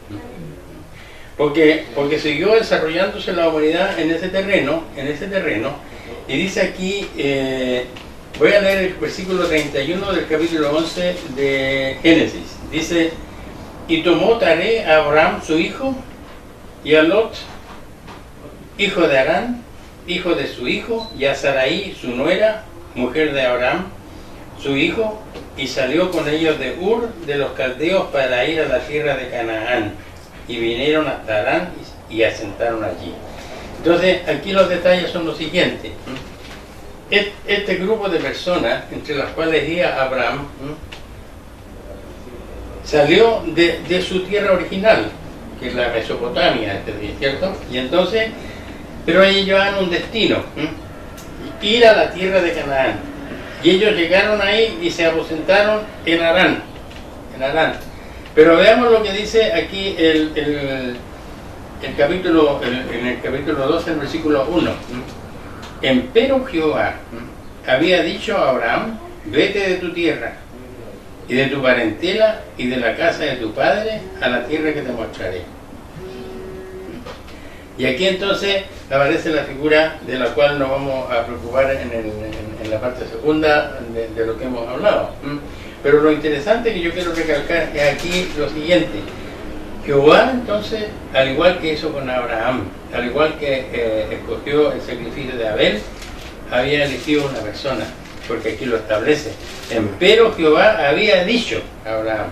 porque siguió desarrollándose la humanidad en ese terreno, y dice aquí, voy a leer el versículo 31 del capítulo 11 de Génesis. Dice, y tomó Taré a Abraham su hijo, y a Lot, hijo de Harán, hijo de su hijo, y a Sarai su nuera, mujer de Abraham, su hijo, y salió con ellos de Ur de los caldeos para ir a la tierra de Canaán, y vinieron hasta Harán y asentaron allí. Entonces aquí los detalles son los siguientes. Este grupo de personas, entre las cuales iba Abraham, salió de su tierra original, que es la Mesopotamia, ¿cierto? Y entonces, pero ellos llevaban un destino, ir a la tierra de Canaán. Y ellos llegaron ahí y se aposentaron en Harán. Pero veamos lo que dice aquí en el capítulo 12, el versículo 1. Empero Jehová había dicho a Abraham, vete de tu tierra y de tu parentela y de la casa de tu padre a la tierra que te mostraré. Y aquí entonces aparece la figura de la cual nos vamos a preocupar en la parte segunda de lo que hemos hablado. Pero lo interesante que yo quiero recalcar es aquí lo siguiente. Jehová entonces, al igual que hizo con Abraham, al igual que escogió el sacrificio de Abel, había elegido una persona, porque aquí lo establece. Empero Jehová había dicho a Abraham.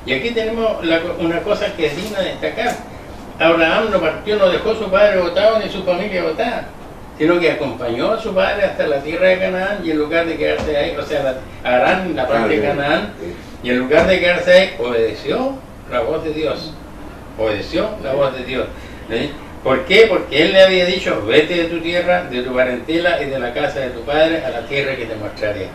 Y aquí tenemos una cosa que es digna de destacar. Abraham no partió, no dejó a su padre botado ni su familia botada, sino que acompañó a su padre hasta la tierra de Canaán, y en lugar de quedarse ahí, o sea, Harán, la parte de Canaán, y en lugar de quedarse ahí, obedeció la voz de Dios. Obedeció la voz de Dios. ¿Sí? ¿Por qué? Porque él le había dicho, vete de tu tierra, de tu parentela y de la casa de tu padre a la tierra que te mostraré.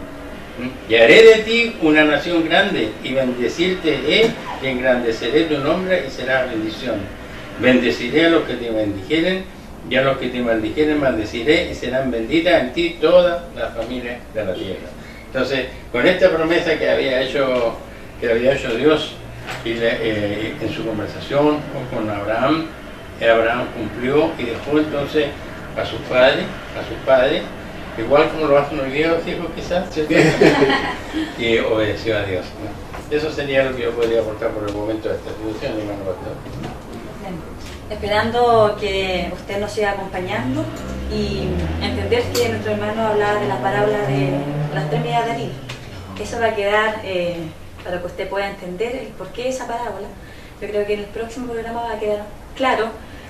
Y haré de ti una nación grande, y bendecirte he, y engrandeceré tu nombre, y será bendición. Bendeciré a los que te bendijeren, y a los que te maldijeren maldeciré, y serán benditas en ti todas las familias de la tierra. Entonces, con esta promesa que había hecho Dios en su conversación con Abraham, Abraham cumplió y dejó entonces a sus padres, igual como lo hacen hoy día los hijos quizás, ¿cierto? Y obedeció a Dios, ¿no? Eso sería lo que yo podría aportar por el momento de esta discusión, hermano pastor. Esperando que usted nos siga acompañando y entender que nuestro hermano hablaba de la parábola de las 3 medidas de harina. Eso va a quedar para que usted pueda entender el porqué de esa parábola. Yo creo que en el próximo programa va a quedar claro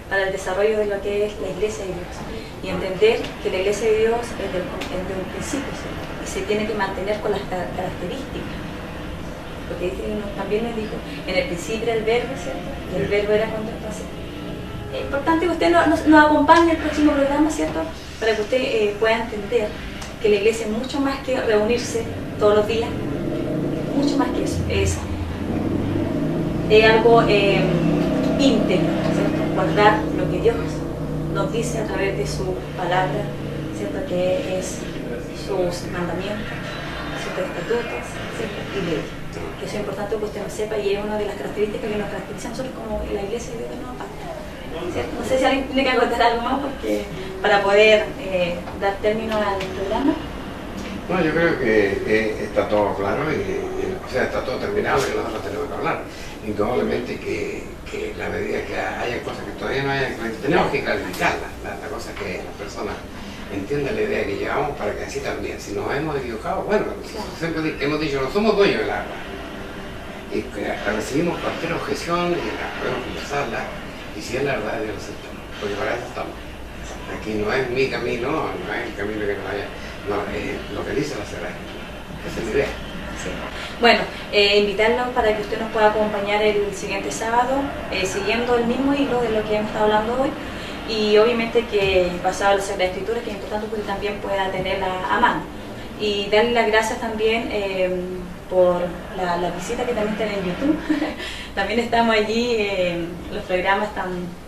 para el desarrollo de lo que es la Iglesia de Dios y entender que la Iglesia de Dios es de un principio, ¿cierto? Y se tiene que mantener con las características, porque también nos dijo, en el principio era el verbo, ¿cierto? Y el verbo era con Dios. Entonces, es importante que usted nos acompañe en el próximo programa, ¿cierto? Para que usted pueda entender que la Iglesia es mucho más que reunirse todos los días, mucho más que eso, es algo íntegro, ¿cierto? Guardar lo que Dios nos dice a través de su palabra, ¿cierto? Que es sus mandamientos, sus estatutos, ¿cierto? Y leyes. Que eso es importante que usted lo sepa y es una de las características que nos caracteriza a nosotros como la Iglesia de Dios de Nueva Pacto, ¿cierto? No sé si alguien tiene que contar algo más para poder dar término al programa. No, yo creo que está todo claro, o sea, está todo terminado y nosotros tenemos que hablar. Indudablemente que la medida que haya cosas que todavía no hayan, tenemos que clarificarlas. La cosa es que las personas entiendan la idea que llevamos para que así también, si nos hemos equivocado, bueno, siempre hemos dicho, no somos dueños del agua. Y que recibimos cualquier objeción y la podemos conversarla, y si es la verdad, Dios lo aceptamos, porque para eso estamos. Aquí no es mi camino, no es el camino que nos vaya. No, lo que dice la Sagrada Escritura. Esa es la idea. Sí. Bueno, invitarlos para que usted nos pueda acompañar el siguiente sábado, siguiendo el mismo hilo de lo que hemos estado hablando hoy, y obviamente que basado en la Sagrada Escritura, que es importante que usted también pueda tenerla a mano. Y darle las gracias también por la visita que también están en YouTube. También estamos allí, los programas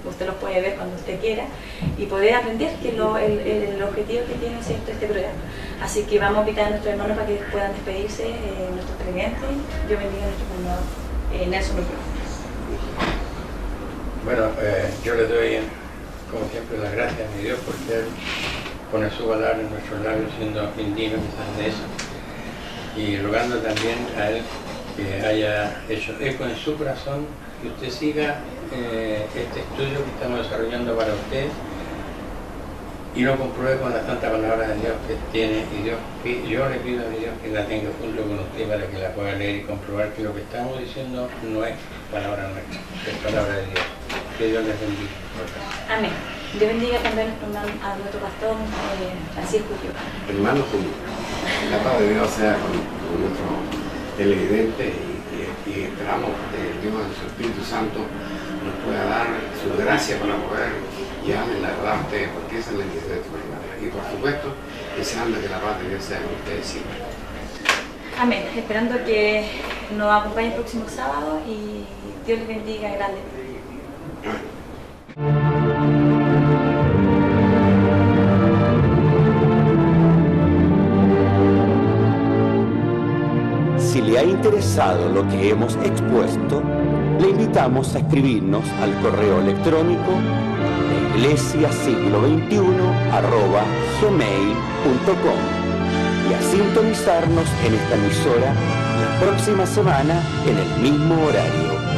usted los puede ver cuando usted quiera y poder aprender que el objetivo que tiene este programa. Así que vamos a invitar a nuestros hermanos para que puedan despedirse, nuestros televidentes. Yo bendiga a nuestro hermano Nelson Urquijo. Bueno, yo le doy, como siempre, las gracias a mi Dios porque Él pone su palabra en nuestros labios, siendo indigno quizás de eso, y rogando también a Él que haya hecho eco en su corazón, que usted siga este estudio que estamos desarrollando para usted y lo compruebe con la santa palabra de Dios que tiene, y yo le pido a Dios que la tenga junto con usted para que la pueda leer y comprobar que lo que estamos diciendo no es palabra nuestra, es palabra de Dios. Que Dios les bendiga. Amén. Dios bendiga también a nuestro pastor Francisco. Hermanos, la paz de Dios sea con nuestro televidente y esperamos que Dios en su Espíritu Santo nos pueda dar su gracia para poder llevarle la verdad a ustedes, porque esa es la intención de este programa. Y por supuesto, deseando que la paz de Dios sea con ustedes siempre. Amén. Esperando que nos acompañe el próximo sábado y Dios les bendiga grandemente. Amén. Si le ha interesado lo que hemos expuesto, le invitamos a escribirnos al correo electrónico iglesiasiglo21@gmail.com y a sintonizarnos en esta emisora la próxima semana en el mismo horario.